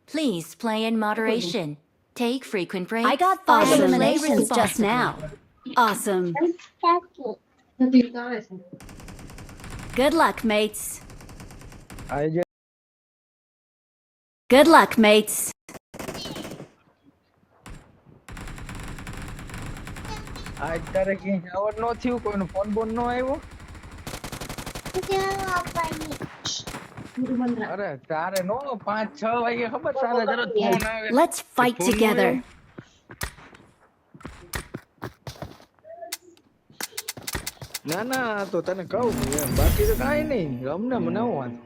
Please play in moderation. Take frequent breaks. I got 5 and play eliminations just responsibly. now. Awesome. Good luck, mates. I just Good luck, mates. તારે ક્યાંય જવાનું ન થયું કોઈનો phone બોન ન આવ્યો અરે તારે નો 5-6 વાગે ખબર તારે જરા ફોન આવે Let's fight phone no together. આવ્યો? ના ના આ તો તને કહું છું એમ બાકી તો કાંઈ નહીં અમને મને હું વાંધો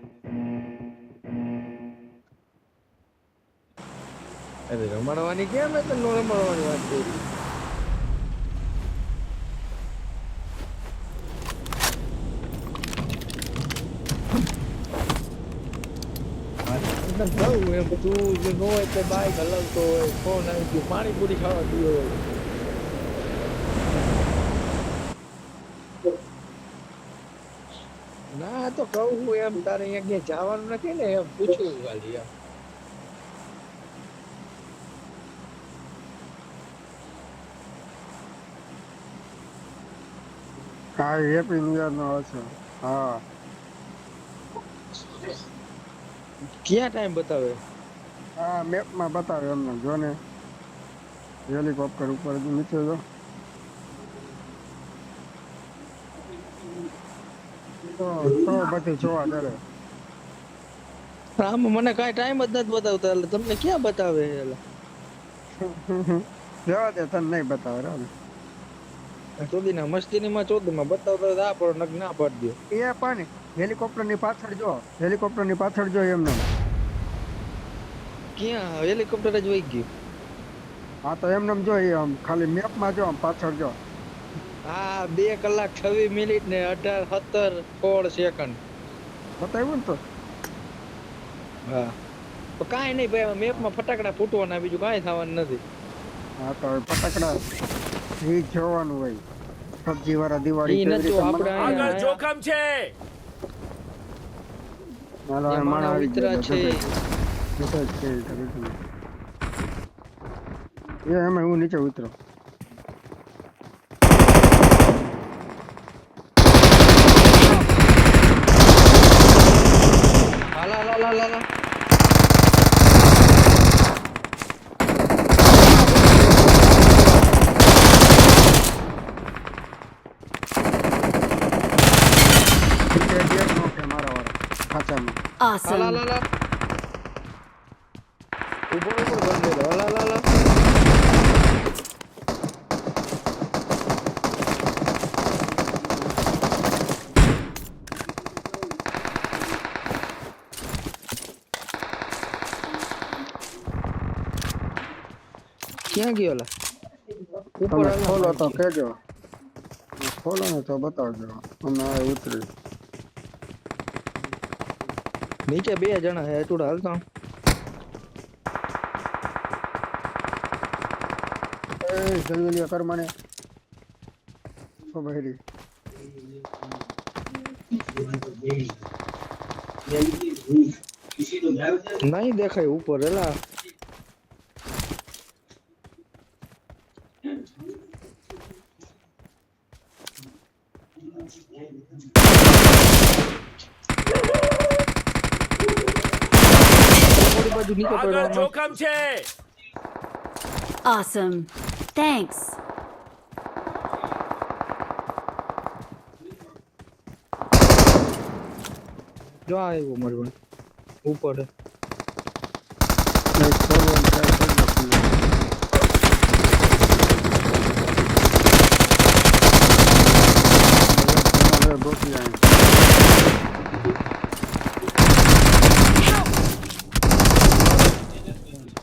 અરે રમાડવાની કેમ મેં તો નો રમાડવાની વાત કરી તને કહું એમ તું જો ન હોય તો બાઈક હલાવતો હોય ફોન આવી ગયો પાણીપુરી ખાવા ગયો હોય ના તો કહું છું એમ તારે અહીંયા ક્યાંય જવાનું નથી ને એમ પૂછવું ખાલી એમ હા હેપી ન્યુ યર નો હશે હા ક્યાં ટાઈમ બતાવે હા મેપમાં બતાવે એમને જો ને હેલિકોપ્ટર ઉપર નીચે જો તો બધી જોવા કરે આમાં મને કાંઈ ટાઈમ જ નથી બતાવતા એટલે તમને ક્યાં બતાવે એટલે જવા દે તને નહીં બતાવે રામ ચોદીના મસ્તીનીમાં ચોદીમાં બતાવતા હોય તો આ પણ નગ ના પાડી દો એ પણ હેલિકોપ્ટર ની પાછળ જો એમને ક્યાં હેલિકોપ્ટર જ વહી ગયું હા તો એમને જો એ આમ ખાલી મેપમાં જો આમ પાછળ જો આ 2 કલાક 26 મિનિટ ને 18 17 સેકન્ડ બતાવ્યું ને તો હા તો કાંઈ નહીં ભાઈ મેપમાં ફટાકડા ફૂટવાના બીજું કાંઈ થવાનું નથી હા તો હવે ફટાકડા એ જોવાનું હોય સબ્જી વાળા દિવાળી ઈ નથી આપણે આગળ જોખમ છે હાલો આ માણસ આવી વિતરા છે એ એમાં હું નીચે ઉતરો હાલા લા લા લા Awesome. લા લા ઉપર બંધ દે લા લા લા ક્યાં ગયો લા ઉપર તમે ખોલો તો કહેજો ખોલો ને તો બતાવજો અમે ઉતરી નીચે 2 જણા હે તું હાલતો એ જલ્દી કર મને ઓ બહેરી નહીં દેખાય ઉપર એલા બાજુ નીચે આગળ પડ્યો જોખમ છે Awesome. Thanks. જો આવ્યો મારી પાસે ઉપર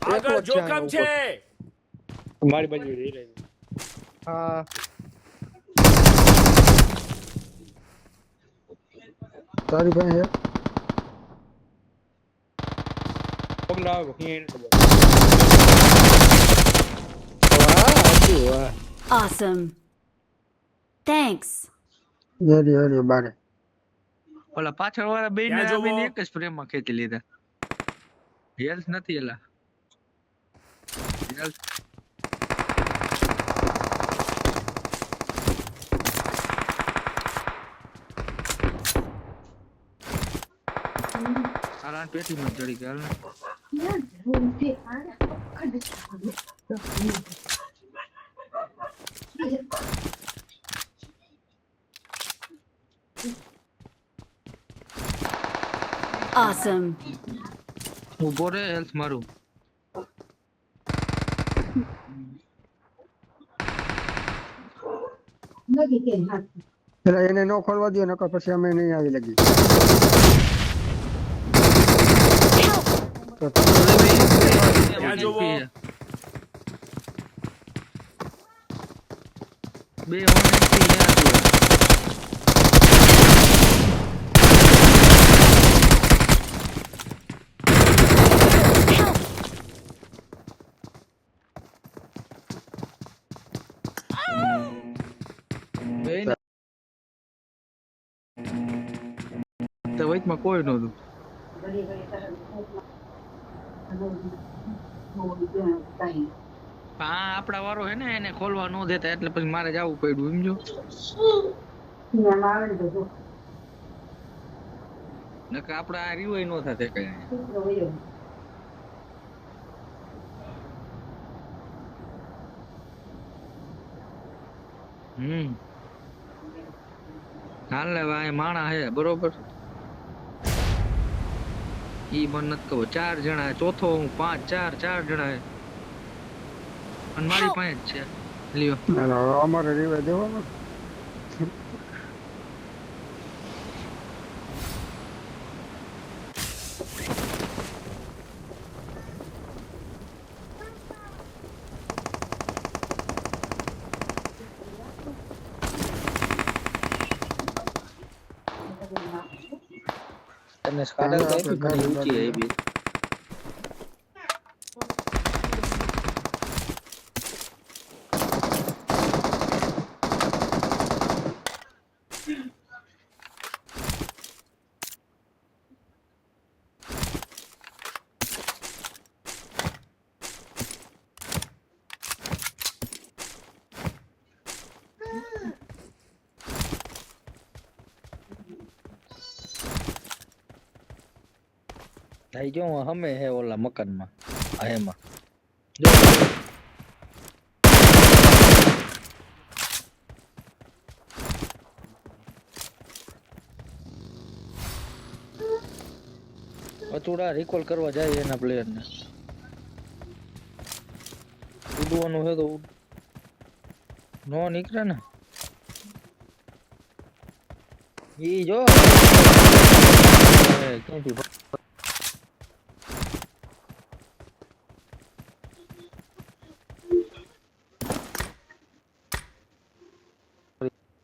આગળ જોખમ છે મારી બાજુ રહી રહી હા તારી પાસે પગલા આવો વાહ વાહ Awesome. Thanks. હરી બારે ઓલા પાછળ વાળા બેન ત્યાં ને જોવો. આવીને એક જ ફ્રેમ માં ખેંચી લીધા હેલ્થ નથી એલા હેલ્થ સારા પેટીમાં ચડી ગયા હાલ ને. Awesome. ઊભો રે હેલ્થ મારું એટલે એને ન ખોલવા દો નકર પછી અમે નહીં આવી લગી તો ત્યાં જોવો. બે ઓનલાઈન તો વચમાં કોઈ નહોતું હા આપડા વારો હે ને એને ખોલવા ન દેતા એટલે પછી મારે જવું પડ્યું સમજો નકર આપડા આ રિવાય નો થાતે કઈ હાલ ને ભાઈ માણા હે બરોબર ઈ મને નથી કહું 4 જણા ચોથો હું 5 4 જણા હે અને મારી પાસે જ છે લ્યો અમારે રીવા દેવામાં તને સ્કાડર કઈ ઘણી ઊંચી હે બી ભાઈ જો હમે હે ઓલા મકાનમાં આ એમાં જો અચૂડા રિકોલ કરવા જાય એના પ્લેયર ને ઉડવાનું હે તો નો નીકળે ને ઈ જો ક્યાંથી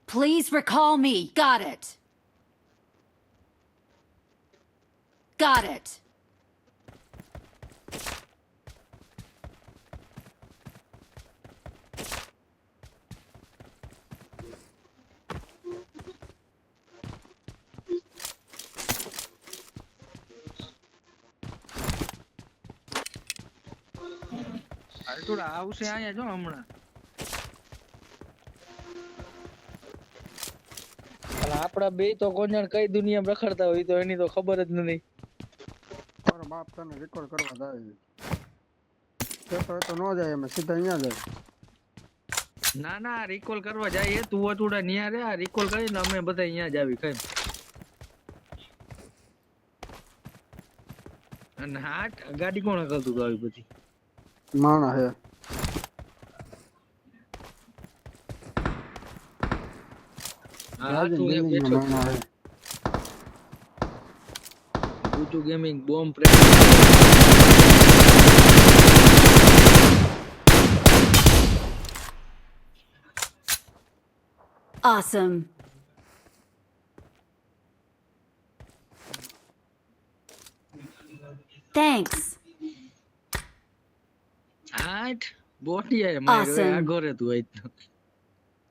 Please recall me. Got it. Got it. અચૂડા આવશે અહીંયા જો હમણાં આપડા બે તો કોણ જાણે કઈ દુનિયામાં રખડતા હોય તો એની તો ખબર જ નથી તારો બાપ તને રેકોર્ડ કરવા જાય તો ન જાય અમે સીધા અહીંયા જાય ના ના રિકોલ કરવા જાય તું અચૂડા ન્યા રે આ રિકોલ કરીને અમે બધા અહીંયા જ આવી કઈ અને હા ગાડી કોણ કરતું તો આવી બધી માણા હે હા તું એ બેઠો માણા હે Gujju gaming bomb Awesome. Thanks. આઠ બોટિયા મારે Awesome. આગો રે તું આઈ તો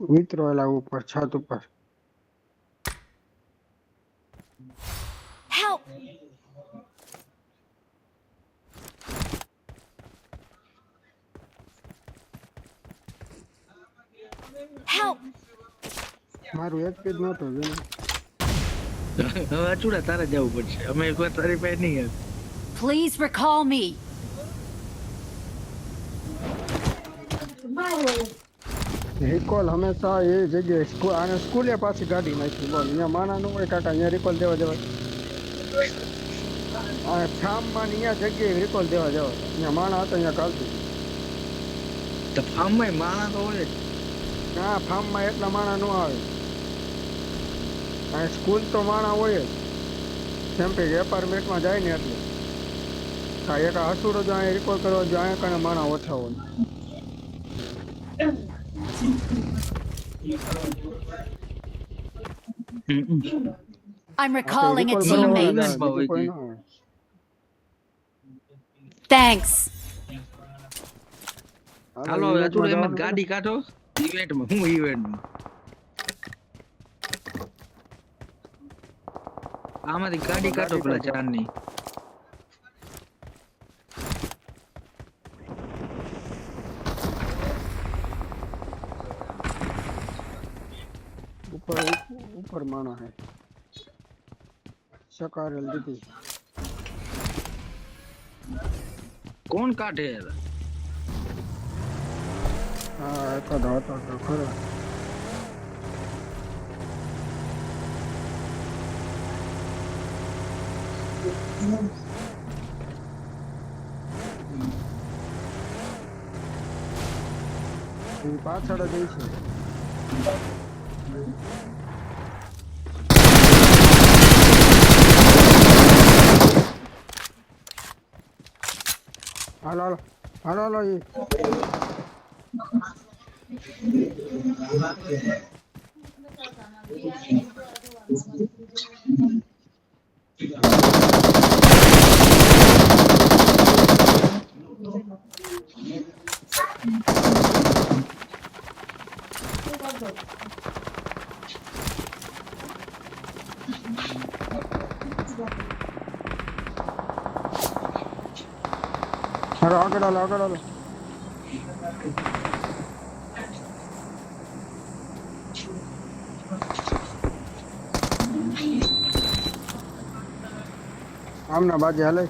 મિત્રો એલા ઉપર છત ઉપર Help. Help! મારું એક પેજ નહોતું જોયું. હવે અચુડા તારે જવું પડશે, અમે કોઈ તારી પાસે નહીં આવે. Please recall me. રિકોલ હંમેશા એ જગ્યાએ આને સ્કૂલે પાછી ગાડી નાખી બોલ અહીંયા માના ન હોય કાકા અહીંયા રિકોલ દેવા જવાય આ ફાર્મમાં ને અહીંયા જગ્યાએ રિકોલ દેવા જવાય અહીંયા માણા હતા અહીંયા કાલથી તો ફાર્મમાં માણા તો હોય જ. ના ફાર્મમાં એટલા માણા ન આવે આ સ્કૂલ તો માણા હોય જ કેમ કે એપાર્ટમેન્ટમાં જાય ને એટલે હા એક હસુડો જો અહીંયા રિકોલ કરવા જો અહીંયા કને માણા ઓછા હોય I'm recalling a recall teammate. કરવા બીજું કોઈ ન હોય. Thanks. હાલો હવે અચુડા એમ જ ગાડી કાઢો ઇવેન્ટમાં. હું ઇવેન્ટમાં આમાંથી ગાડી કાઢો પેલા ચારની. ऊपर माना है सकारेल दीदी કોણ કાઢે યાર? हाँ एक दाता तो खरा पाछड़ जई छे हालो हालो हालो हालो ये हालो आगे डालो आगे डालो आमना बाजे हाले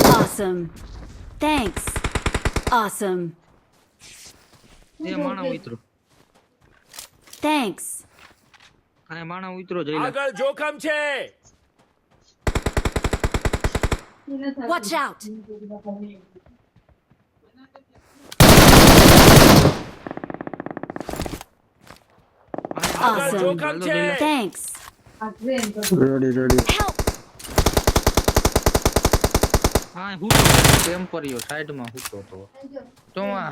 Awesome. Thanks. Awesome. એ માણા ઉતરો. Thanks. આ માણા ઉતરો જઈ લે. આગળ જોખમ છે. Watch out. આગળ Awesome. જોખમ છે. Thanks. Ready ready Help! હા હું ટેમ્પરીઓ સાઈડમાં હુતો તો આ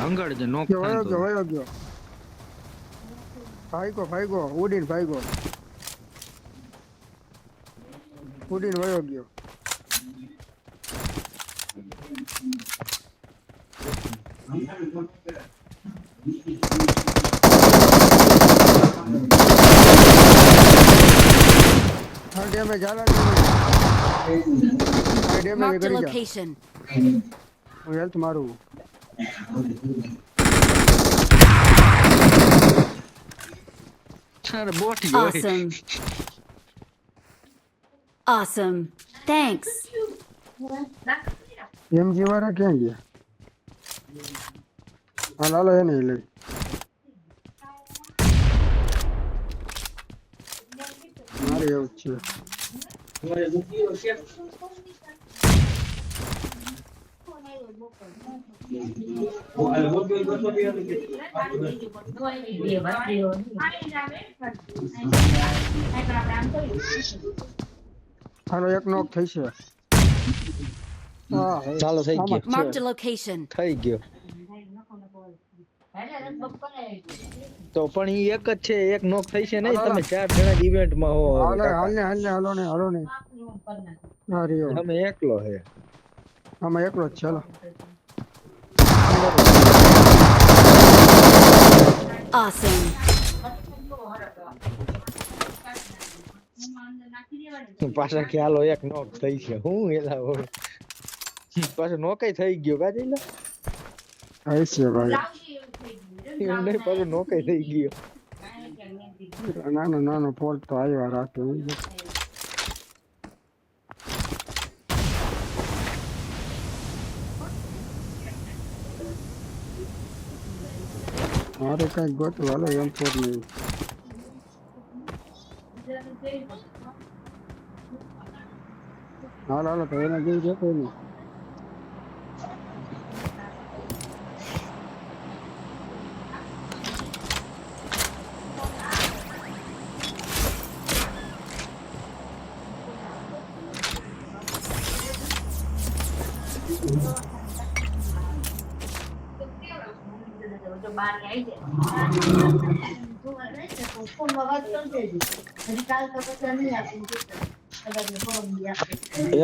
અંગડ જે નોક થાય તો वयो गयो भाईगो उडीन भाईगो उडीन वयो गयो हाँ डैमेज आला डैमेज Marked a करी जा location. હું હેલ્થ મારું અરે બોટી હોય. Awesome. Awesome. Thanks. એમજી વાળા ક્યાં ગયા હા લાલો એને લઈ મારે એવું જ છે હાલો એક નોક થઈ છે હા ચાલો થઈ ગયો Marked a location. થઈ ગયો તો પણ ઈ એક જ છે એક નોક થઈ છે નહીં તમે ચાર જણા ઇવેન્ટ માં હો હાલો હાલો ને હા રહ્યો તમે એકલો હે આમાં એકલો જ છે હાલો Awesome. પાછા ખ્યાલો એક નોક થઈ છે હું એલા હોય પાછો નોકઈ થઈ ગયો કાજે એલા આઈ છે ભાઈ એમ નહીં પાછો નોકઈ થઈ ગયો નાનો ફોલ્ટ તો આવ્યા રાખે મારે કઈ ગોતું હાલો એમ ફોર નહીં હાલો તો એના જેવું છે કોઈ નહીં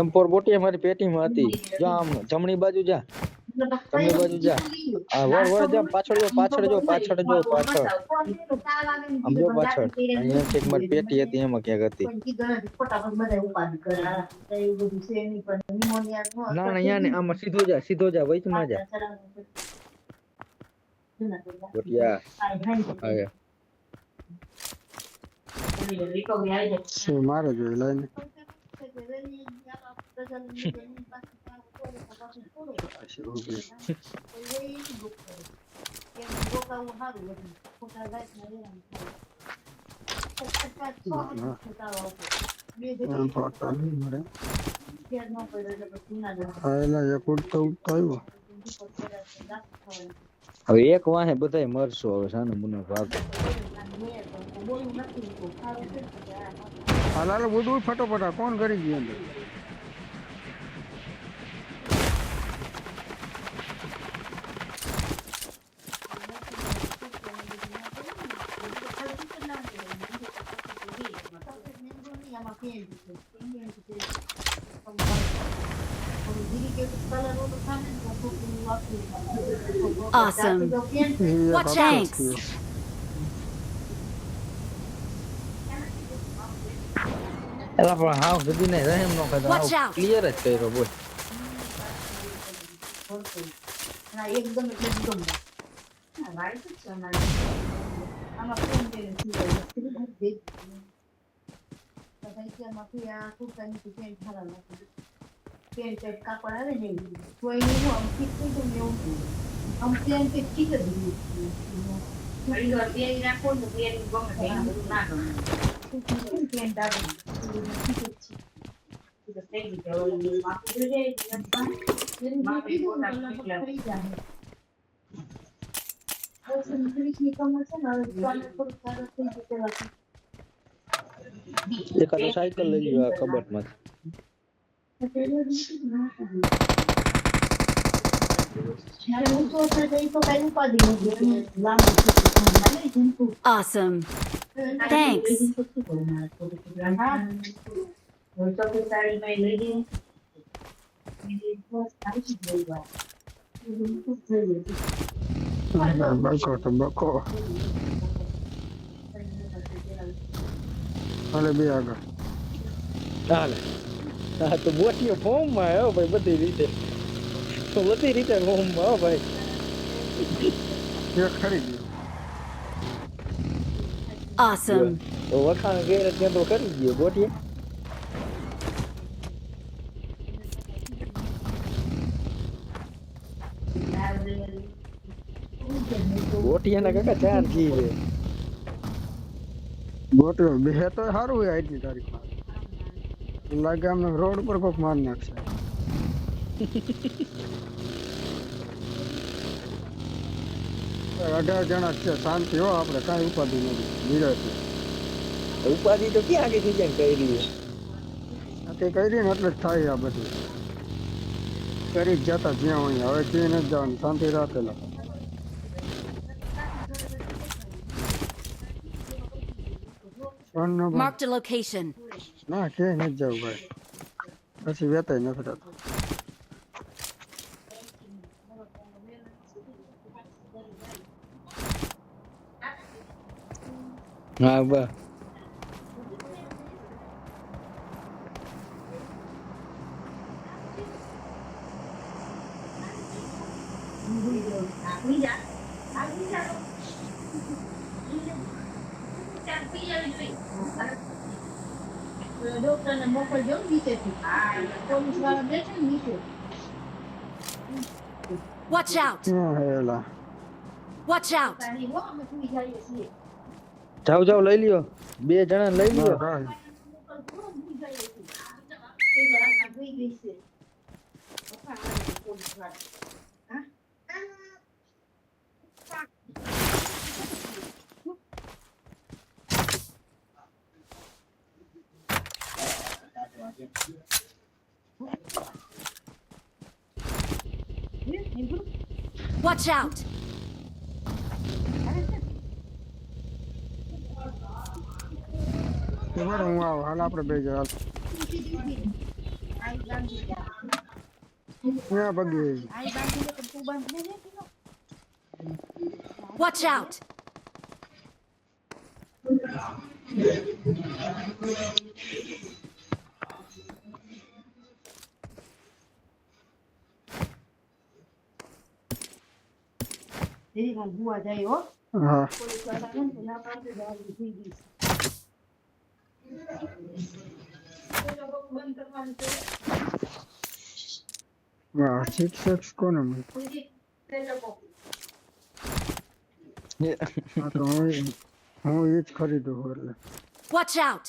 M4 બોટી અમારી પેટીમાં હતી જો આમ જમણી બાજુ જા જમણી બાજુ જા આ વળ જા પાછળ જો પાછળ આમ જો પાછળ અહીંયા એક મારી પેટી હતી એમાં ક્યાંક હતી ના અહીંયા ને આમાં સીધો જા વચમાં જા બોટિયા આયા શું મારે જોઈ લઈને હવે એક વાહે બધાય મરશો હવે સાનો મુનો ભાગ હાલ બધું ફટોફટા કોણ કરી ગયું અંદર Awesome. Watch out. એલા પણ હાવ જદી ને રહેમ નો કદા Watch out. ક્લિયર જ કર્યો બોલ એકદમ પેન્ટ કાપડ આવે ને કોઈ નહીં આમ ફિટ થઈ ગયું ને એવું આમ પ્લેન કે ઠીક જ પેન રાખો ને પેન ગમે ના ગમે પેન્ટ આવે ઠીક જ છે થઈ ગયું માપી જોજે માપી થઈ જાય ની કમર છે ને હવે થોડું સારું થઈ જશે એકાદો સાયકલ લઈ લ્યો આ કબટમાં Awesome. Thanks. બકો હાલે બે આગળ ચાલે હા તો બોટીઓ ફોર્મ માં આવ્યો ભાઈ બધી રીતે ફોર્મ માં આવ્યો ભાઈ એક ખરી ગયો Awesome. તો વખાણ ગેર ત્યાં તો કરી ગયો બોટીએ બોટીયાના કાકા ચાર જી છે બોટો બે તો સારું હોય આજની તારીખમાં લાગે અમને રોડ પર કોક માર નાખશે 18 જણા છે શાંતિ હો આપણે કાંઈ ઉપાધિ નથી નિરાતે ઉપાધિ તો ક્યાં આગળ થઈ જાય કરી તે કરી ને એટલે જ થાય આ બધું કરી જ જતા જ્યાં હોય હવે ક્યાંય નથી જવાનું શાંતિ રાખેલા Marked a location. ના ક્યાંય નથી જવું ભાઈ પછી વેતાય નથી થતું હા બસ ડોક્ટર ને મોકલજો નીચેથી પોલીસ વાળા બેઠા ને નીચે Watch out! ક્યાં હેલા Watch out! તારી હો અમે સુઈ જઈએ છીએ જાવ જાવ લઈ લ્યો 2 જણા લઈ લ્યો Watch out! હું આવું હાલ આપણે બે જણા ક્યાં બગી Watch out! બુઆ જાય હો હા પોલીસ વાળા ને પેલા પાસે દારૂ થઈ ગઈ બંધ કરવાનું છે વાહ 6x કોને હા તો હું એ જ ખરીદું એટલે Watch out!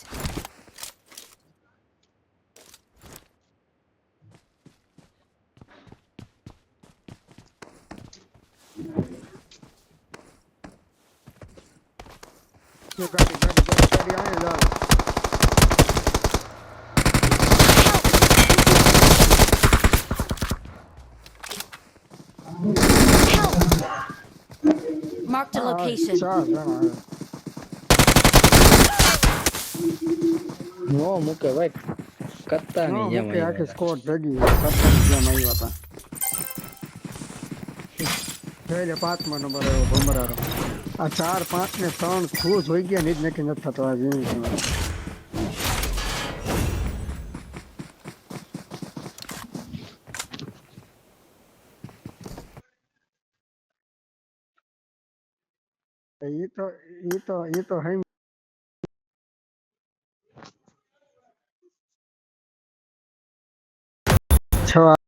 ગાડી આને લાલ Marked a location. 4 જણા નો મૂકે ભાઈ કરતા નો નહીં જેમ મૂકે આખી આવ્યા સ્કોર ભેગી સત્તર જેમ આવ્યા હતા એટલે 5મા નંબર આવ્યો ભમરારો આ 4 5 ને 3 ખુશ હોઈ ગયા ને જ નક્કી નથી થતો આ જીવી એ તો હે છ